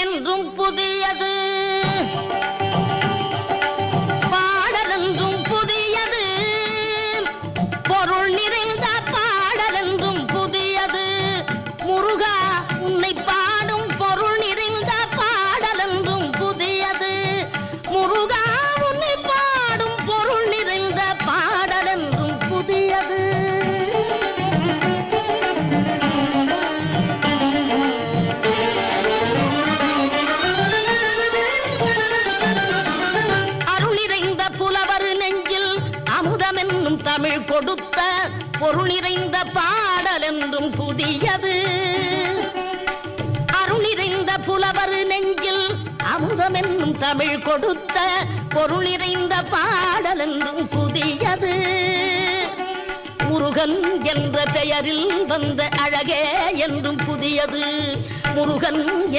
என்றும் புதியது, பாடலென்றும் புதியது, பொருள் நிறைந்த பாடலென்றும் புதியது. முருகா உன்னை பாடும் பொருள் நிறைந்த பாடலென்றும் புதியது. முருகா உன்னை பாடும் பொருள் நிறைந்த பாடலென்றும் புதியது. அமுதமென்னும் தமிழ் கொடுத்த பொருள் நிறைந்த பாடல் என்றும் புதியது. அருள் நிறைந்த புலவர் நெஞ்சில் அமுதமென்னும் தமிழ் கொடுத்த பொருள் நிறைந்த பாடல் என்றும் புதியது. முருகன் என்ற பெயரில் வந்த அழகே என்றும் புதியது. முருகன்